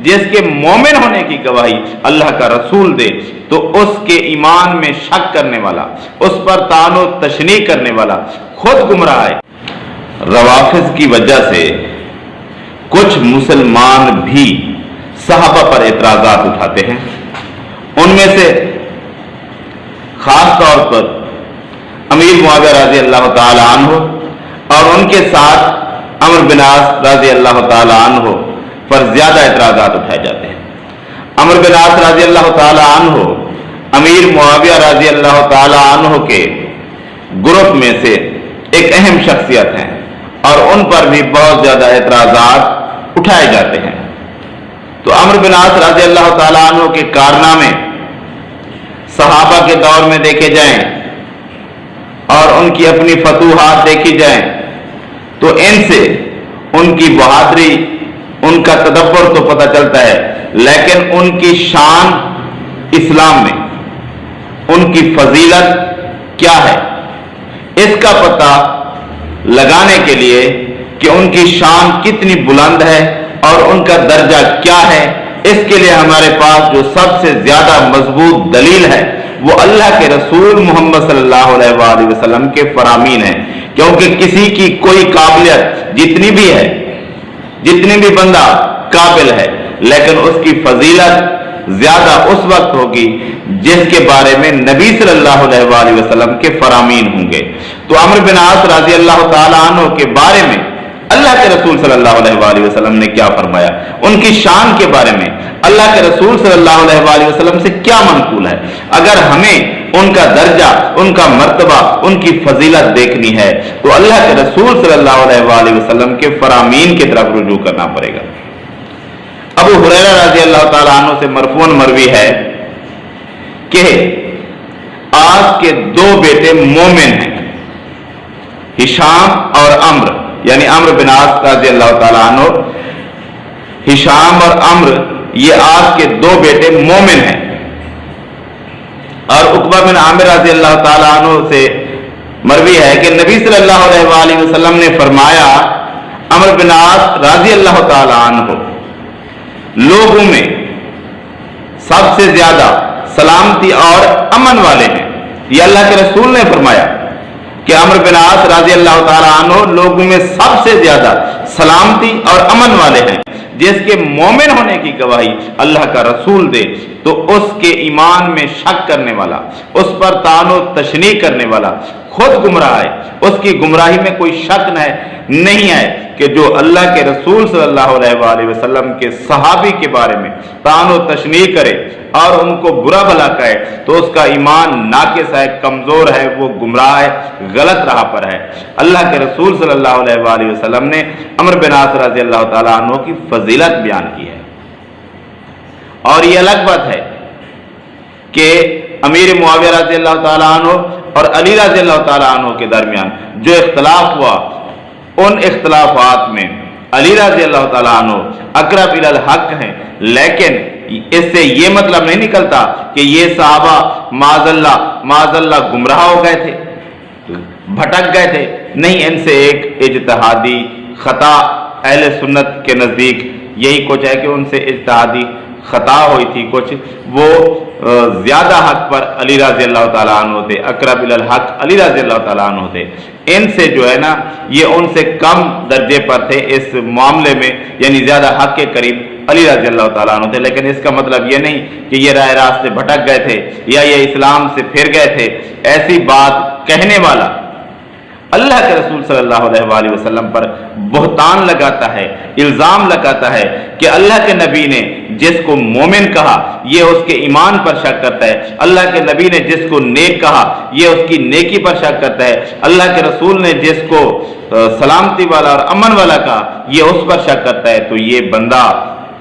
جس کے مومن ہونے کی گواہی اللہ کا رسول دے تو اس کے ایمان میں شک کرنے والا، اس پر طعن و تشنیع کرنے والا خود گمراہ ہے۔ روافض کی وجہ سے کچھ مسلمان بھی صحابہ پر اعتراضات اٹھاتے ہیں، ان میں سے خاص طور پر امیر معاویہ رضی اللہ تعالی عنہ اور ان کے ساتھ عمرو بن عاص رضی اللہ تعالی عنہ پر زیادہ اعتراضات اٹھائے جاتے ہیں۔ عمرو بن عاص رضی اللہ تعالی عنہ امیر معاویہ رضی اللہ تعالی عنہ کے گروپ میں سے ایک اہم شخصیت ہیں اور ان پر بھی بہت زیادہ اعتراضات اٹھائے جاتے ہیں۔ تو عمرو بن عاص رضی اللہ تعالی عنہ کے کارنامے صحابہ کے دور میں دیکھے جائیں اور ان کی اپنی فتوحات دیکھی جائیں تو ان سے ان کی بہادری، ان کا تدبر تو پتہ چلتا ہے، لیکن ان کی شان اسلام میں، ان کی فضیلت کیا ہے، اس کا پتہ لگانے کے لیے کہ ان کی شان کتنی بلند ہے اور ان کا درجہ کیا ہے، اس کے لیے ہمارے پاس جو سب سے زیادہ مضبوط دلیل ہے وہ اللہ کے رسول محمد صلی اللہ علیہ وآلہ وسلم کے فرامین ہیں۔ کیونکہ کسی کی کوئی قابلیت جتنی بھی ہے، جتنی بھی بندہ قابل ہے، لیکن اس کی فضیلت زیادہ اس وقت ہوگی جس کے بارے میں نبی صلی اللہ علیہ وآلہ وسلم کے فرامین ہوں گے۔ تو عمرو بن عاص رضی اللہ تعالی عنہ کے بارے میں اللہ کے رسول صلی اللہ علیہ وآلہ وسلم نے کیا فرمایا، ان کی شان کے بارے میں اللہ کے رسول صلی اللہ علیہ وآلہ وسلم سے کیا منقول ہے۔ اگر ہمیں ان کا درجہ، ان کا مرتبہ، ان کی فضیلت دیکھنی ہے تو اللہ کے رسول صلی اللہ علیہ وآلہ وسلم کے فرامین کی طرف رجوع کرنا پڑے گا۔ ابو ہریرہ رضی اللہ تعالیٰ عنہ سے مرفوعاً مروی ہے کہ آج کے دو بیٹے مومن ہیں، ہشام اور عمرو، یعنی عمرو بن عاص رضی اللہ تعالیٰ عنہ، ہشام اور عمرو یہ آج کے دو بیٹے مومن ہیں۔ اور عقبہ بن عامر رضی اللہ تعالیٰ عنہ سے مروی ہے کہ نبی صلی اللہ علیہ وآلہ وسلم نے فرمایا عمرو بن عاص رضی اللہ تعالیٰ عنہ لوگوں میں سب سے زیادہ سلامتی اور امن والے ہیں۔ یہ اللہ کے رسول نے فرمایا کہ عمرو بن عاص رضی اللہ تعالیٰ عنہ لوگوں میں سب سے زیادہ سلامتی اور امن والے ہیں، جس کے مومن ہونے کی گواہی اللہ کا رسول دے تو اس کے ایمان میں شک کرنے والا، اس پر طعن و تشنیع کرنے والا خود گمراہ ہے۔ اس کی گمراہی میں کوئی شک نہیں ہے کہ جو اللہ کے رسول صلی اللہ علیہ وآلہ وسلم کے صحابی کے بارے میں طعن و تشنیع کرے اور ان کو برا بھلا کہے تو اس کا ایمان ناقص ہے، کمزور ہے، وہ گمراہ ہے، غلط راہ پر ہے۔ اللہ کے رسول صلی اللہ علیہ وآلہ وسلم نے عمرو بن عاص رضی اللہ تعالیٰ عنہ کی فضیلت بیان کی ہے۔ اور یہ الگ بات ہے کہ امیر معاویہ رضی اللہ تعالیٰ عنہ اور علی رضی اللہ تعالیٰ عنہ کے درمیان جو اختلاف ہوا، ان اختلافات میں علی رضی اللہ تعالیٰ عنہ اقرب الی الحق ہیں، لیکن اس سے یہ مطلب نہیں نکلتا کہ یہ صحابہ معاذ اللہ گمراہ ہو گئے تھے، بھٹک گئے تھے، نہیں، ان سے ایک اجتہادی خطا اہل سنت کے نزدیک یہی کچھ ہے کہ ان سے اجتہادی خطا ہوئی تھی کچھ، وہ زیادہ حق پر علی رضی اللہ تعالیٰ عنہ تھے، اقرب الی الحق علی رضی اللہ تعالیٰ عنہ تھے۔ ان سے جو ہے نا یہ ان سے کم درجے پر تھے اس معاملے میں، یعنی زیادہ حق کے قریب علی رضی اللہ تعالیٰ عنہ تھے، لیکن اس کا مطلب یہ نہیں کہ یہ راہ راست سے بھٹک گئے تھے یا یہ اسلام سے پھر گئے تھے۔ ایسی بات کہنے والا اللہ کے رسول صلی اللہ علیہ وآلہ وسلم پر بہتان لگاتا ہے، الزام لگاتا ہے کہ اللہ کے نبی نے جس کو مومن کہا یہ اس کے ایمان پر شک کرتا ہے، اللہ کے نبی نے جس کو نیک کہا یہ اس کی نیکی پر شک کرتا ہے، اللہ کے رسول نے جس کو سلامتی والا اور امن والا کہا یہ اس پر شک کرتا ہے، تو یہ بندہ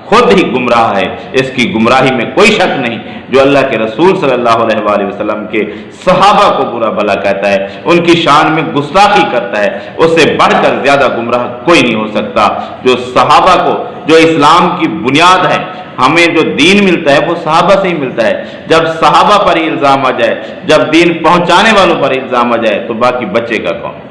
خود ہی گمراہ ہے، اس کی گمراہی میں کوئی شک نہیں۔ جو اللہ کے رسول صلی اللہ علیہ وآلہ وسلم کے صحابہ کو برا بھلا کہتا ہے، ان کی شان میں گستاخی کرتا ہے، اس سے بڑھ کر زیادہ گمراہ کوئی نہیں ہو سکتا۔ جو صحابہ کو، جو اسلام کی بنیاد ہے، ہمیں جو دین ملتا ہے وہ صحابہ سے ہی ملتا ہے۔ جب صحابہ پر ہی الزام آ جائے، جب دین پہنچانے والوں پر الزام آ جائے تو باقی بچے گا کون؟